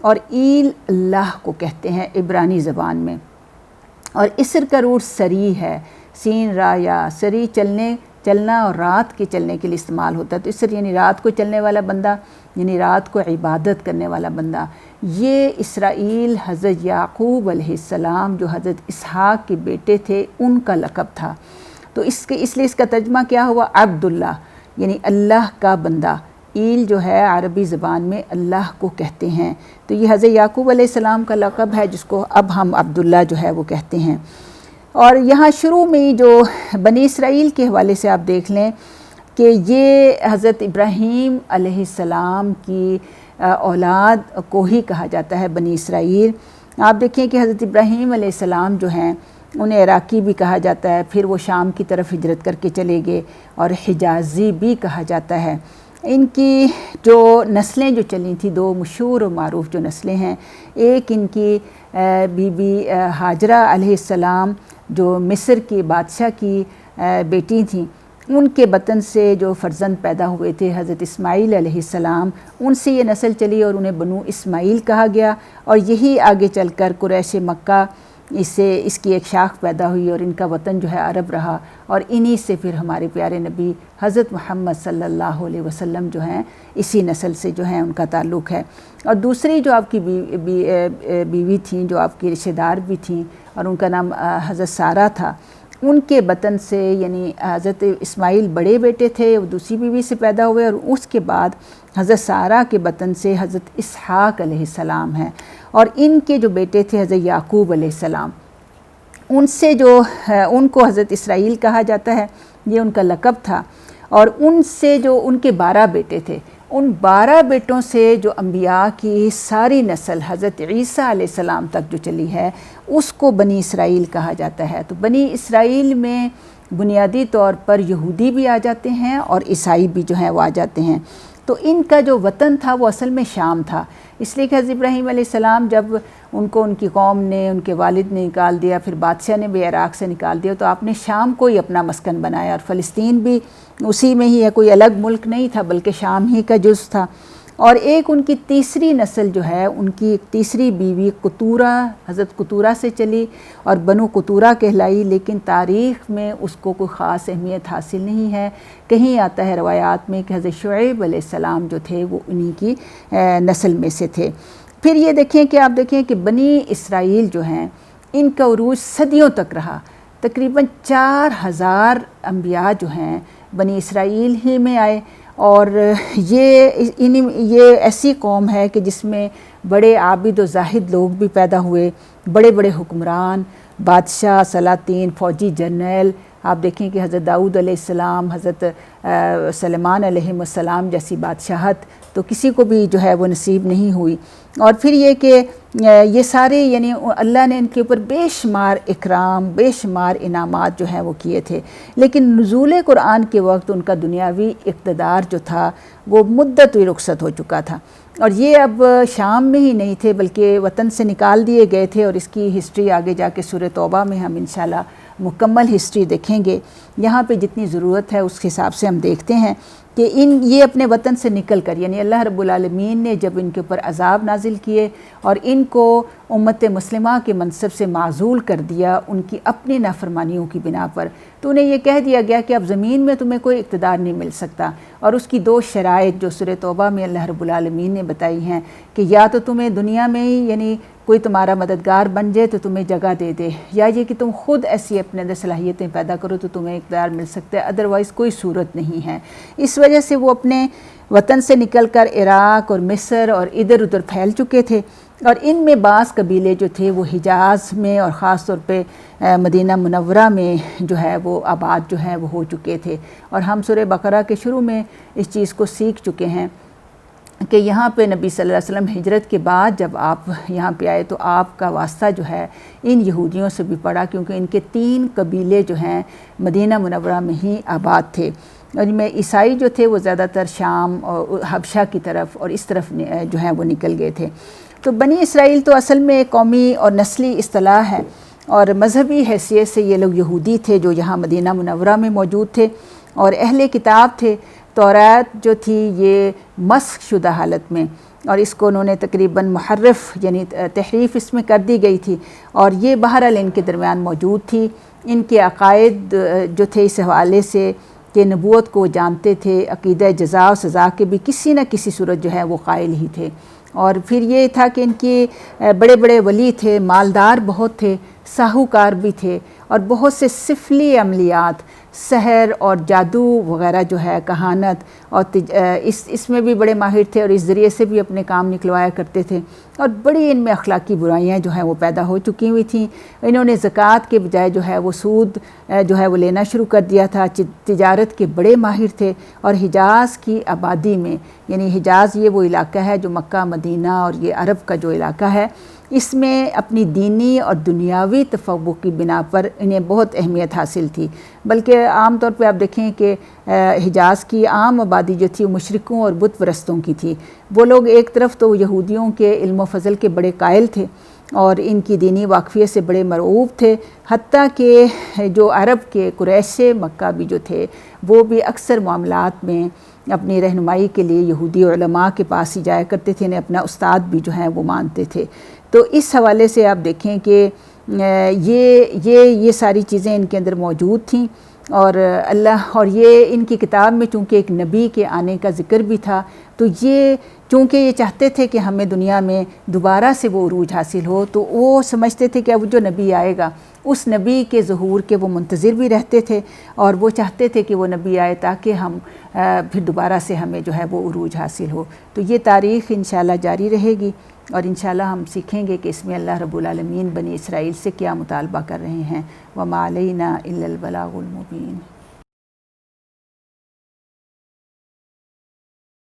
اور ایل اللہ کو کہتے ہیں عبرانی زبان میں، اور اسر کا روٹ سری ہے، سین را یا، سری چلنا اور رات کے چلنے کے لیے استعمال ہوتا ہے، تو اسر یعنی رات کو چلنے والا بندہ، یعنی رات کو عبادت کرنے والا بندہ۔ یہ اسرائیل حضرت یعقوب علیہ السلام جو حضرت اسحاق کے بیٹے تھے ان کا لقب تھا، تو اس لیے اس کا ترجمہ کیا ہوا؟ عبداللہ، یعنی اللہ کا بندہ۔ ایل جو ہے عربی زبان میں اللہ کو کہتے ہیں، تو یہ حضرت یعقوب علیہ السلام کا لقب ہے جس کو اب ہم عبداللہ جو ہے وہ کہتے ہیں۔ اور یہاں شروع میں جو بنی اسرائیل کے حوالے سے آپ دیکھ لیں کہ یہ حضرت ابراہیم علیہ السلام کی اولاد کو ہی کہا جاتا ہے بنی اسرائیل۔ آپ دیکھیں کہ حضرت ابراہیم علیہ السلام جو ہیں انہیں عراقی بھی کہا جاتا ہے، پھر وہ شام کی طرف ہجرت کر کے چلے گئے، اور حجازی بھی کہا جاتا ہے۔ ان کی جو نسلیں جو چلی تھیں، دو مشہور و معروف جو نسلیں ہیں، ایک ان کی بی بی ہاجرہ علیہ السلام جو مصر کی بادشاہ کی بیٹی تھیں، ان کے بطن سے جو فرزند پیدا ہوئے تھے حضرت اسماعیل علیہ السلام، ان سے یہ نسل چلی اور انہیں بنو اسماعیل کہا گیا، اور یہی آگے چل کر قریش مکہ اس کی ایک شاخ پیدا ہوئی، اور ان کا وطن جو ہے عرب رہا، اور انہی سے پھر ہمارے پیارے نبی حضرت محمد صلی اللہ علیہ وسلم جو ہیں اسی نسل سے جو ہیں ان کا تعلق ہے۔ اور دوسری جو آپ کی بیوی تھیں، جو آپ کی رشتہ دار بھی تھیں، اور ان کا نام حضرت سارہ تھا، ان کے بطن سے یعنی حضرت اسماعیل بڑے بیٹے تھے، وہ دوسری بیوی سے پیدا ہوئے، اور اس کے بعد حضرت سارہ کے بطن سے حضرت اسحاق علیہ السلام ہیں، اور ان کے جو بیٹے تھے حضرت یعقوب علیہ السلام، ان کو حضرت اسرائیل کہا جاتا ہے، یہ ان کا لقب تھا۔ اور ان سے جو ان کے 12 بیٹے تھے، ان 12 بیٹوں سے جو انبیاء کی ساری نسل حضرت عیسیٰ علیہ السلام تک جو چلی ہے اس کو بنی اسرائیل کہا جاتا ہے۔ تو بنی اسرائیل میں بنیادی طور پر یہودی بھی آ جاتے ہیں اور عیسائی بھی جو ہیں وہ آ جاتے ہیں۔ تو ان کا جو وطن تھا وہ اصل میں شام تھا، اس لیے کہ حضرت ابراہیم علیہ السلام جب ان کو ان کی قوم نے، ان کے والد نے نکال دیا، پھر بادشاہ نے بھی عراق سے نکال دیا، تو آپ نے شام کو ہی اپنا مسکن بنایا، اور فلسطین بھی اسی میں ہی ہے، کوئی الگ ملک نہیں تھا بلکہ شام ہی کا جز تھا۔ اور ایک ان کی تیسری نسل جو ہے، ان کی ایک تیسری بیوی قطورہ، حضرت قطورہ سے چلی اور بنو قطورہ کہلائی، لیکن تاریخ میں اس کو کوئی خاص اہمیت حاصل نہیں ہے۔ کہیں آتا ہے روایات میں کہ حضرت شعیب علیہ السلام جو تھے وہ انہی کی نسل میں سے تھے۔ پھر یہ دیکھیں کہ بنی اسرائیل جو ہیں ان کا عروج صدیوں تک رہا، تقریباً 4000 انبیاء جو ہیں بنی اسرائیل ہی میں آئے، اور یہ ایسی قوم ہے کہ جس میں بڑے عابد و زاہد لوگ بھی پیدا ہوئے، بڑے بڑے حکمران، بادشاہ، سلاطین، فوجی جرنیل۔ آپ دیکھیں کہ حضرت داؤد علیہ السلام، حضرت سلیمان علیہ السلام جیسی بادشاہت تو کسی کو بھی جو ہے وہ نصیب نہیں ہوئی۔ اور پھر یہ کہ یہ سارے یعنی اللہ نے ان کے اوپر بے شمار اکرام، بے شمار انعامات جو ہیں وہ کیے تھے، لیکن نزول قرآن کے وقت ان کا دنیاوی اقتدار جو تھا وہ مدت رخصت ہو چکا تھا، اور یہ اب شام میں ہی نہیں تھے بلکہ وطن سے نکال دیے گئے تھے، اور اس کی ہسٹری آگے جا کے سورہ توبہ میں ہم انشاءاللہ مکمل ہسٹری دیکھیں گے۔ یہاں پہ جتنی ضرورت ہے اس حساب سے ہم دیکھتے ہیں کہ یہ اپنے وطن سے نکل کر، یعنی اللہ رب العالمین نے جب ان کے اوپر عذاب نازل کیے اور ان کو امت مسلمہ کے منصب سے معزول کر دیا ان کی اپنی نافرمانیوں کی بنا پر، تو انہیں یہ کہہ دیا گیا کہ اب زمین میں تمہیں کوئی اقتدار نہیں مل سکتا، اور اس کی 2 شرائط جو سورہ توبہ میں اللہ رب العالمین نے بتائی ہیں کہ یا تو تمہیں دنیا میں ہی یعنی کوئی تمہارا مددگار بن جائے تو تمہیں جگہ دے دے، یا یہ کہ تم خود ایسی اپنے اندر صلاحیتیں پیدا کرو تو تمہیں اقتدار مل سکتا ہے، ادروائز کوئی صورت نہیں ہے۔ اس وجہ سے وہ اپنے وطن سے نکل کر عراق اور مصر اور ادھر ادھر پھیل چکے تھے، اور ان میں بعض قبیلے جو تھے وہ حجاز میں اور خاص طور پہ مدینہ منورہ میں جو ہے وہ آباد جو ہیں وہ ہو چکے تھے، اور ہم سورہ بقرہ کے شروع میں اس چیز کو سیکھ چکے ہیں کہ یہاں پہ نبی صلی اللہ علیہ وسلم ہجرت کے بعد جب آپ یہاں پہ آئے تو آپ کا واسطہ جو ہے ان یہودیوں سے بھی پڑا، کیونکہ ان کے 3 قبیلے جو ہیں مدینہ منورہ میں ہی آباد تھے، اور ان میں عیسائی جو تھے وہ زیادہ تر شام اور حبشہ کی طرف اور اس طرف جو ہیں وہ نکل گئے تھے۔ تو بنی اسرائیل تو اصل میں قومی اور نسلی اصطلاح ہے، اور مذہبی حیثیت سے یہ لوگ یہودی تھے جو یہاں مدینہ منورہ میں موجود تھے، اور اہل کتاب تھے۔ تورات جو تھی یہ مسخ شدہ حالت میں، اور اس کو انہوں نے تقریباً محرف یعنی تحریف اس میں کر دی گئی تھی، اور یہ بہرحال ان کے درمیان موجود تھی۔ ان کے عقائد جو تھے اس حوالے سے کہ نبوت کو جانتے تھے، عقیدہ جزا و سزا کے بھی کسی نہ کسی صورت جو ہے وہ قائل ہی تھے۔ اور پھر یہ تھا کہ ان کے بڑے بڑے ولی تھے، مالدار بہت تھے، ساہوکار بھی تھے، اور بہت سے سفلی عملیات، سحر اور جادو وغیرہ جو ہے، کہانت، اور اس میں بھی بڑے ماہر تھے، اور اس ذریعے سے بھی اپنے کام نکلوایا کرتے تھے، اور بڑی ان میں اخلاقی برائیاں جو ہیں وہ پیدا ہو چکی ہوئی تھیں۔ انہوں نے زکوٰۃ کے بجائے جو ہے وہ سود جو ہے وہ لینا شروع کر دیا تھا۔ تجارت کے بڑے ماہر تھے، اور حجاز کی آبادی میں، یعنی حجاز یہ وہ علاقہ ہے جو مکہ مدینہ اور یہ عرب کا جو علاقہ ہے، اس میں اپنی دینی اور دنیاوی تفوق کی بنا پر انہیں بہت اہمیت حاصل تھی۔ بلکہ عام طور پہ آپ دیکھیں کہ حجاز کی عام آبادی جو تھی وہ مشرکوں اور بت پرستوں کی تھی۔ وہ لوگ ایک طرف تو یہودیوں کے علم و فضل کے بڑے قائل تھے اور ان کی دینی واقفیت سے بڑے مرعوب تھے، حتیٰ کہ جو عرب کے قریش مکہ بھی جو تھے وہ بھی اکثر معاملات میں اپنی رہنمائی کے لیے یہودی علماء کے پاس ہی جایا کرتے تھے، انہیں اپنا استاد بھی جو ہیں وہ مانتے تھے۔ تو اس حوالے سے آپ دیکھیں کہ یہ ساری چیزیں ان کے اندر موجود تھیں، اور اور یہ ان کی کتاب میں چونکہ ایک نبی کے آنے کا ذکر بھی تھا، تو چونکہ یہ چاہتے تھے کہ ہمیں دنیا میں دوبارہ سے وہ عروج حاصل ہو، تو وہ سمجھتے تھے کہ اب جو نبی آئے گا اس نبی کے ظہور کے وہ منتظر بھی رہتے تھے، اور وہ چاہتے تھے کہ وہ نبی آئے تاکہ ہم پھر دوبارہ سے ہمیں جو ہے وہ عروج حاصل ہو۔ تو یہ تاریخ انشاءاللہ جاری رہے گی، اور انشاءاللہ ہم سیکھیں گے کہ اس میں اللہ رب العالمین بنی اسرائیل سے کیا مطالبہ کر رہے ہیں۔ وَمَا عَلَيْنَا إِلَّا الْبَلَاغُ الْمُبِينُ۔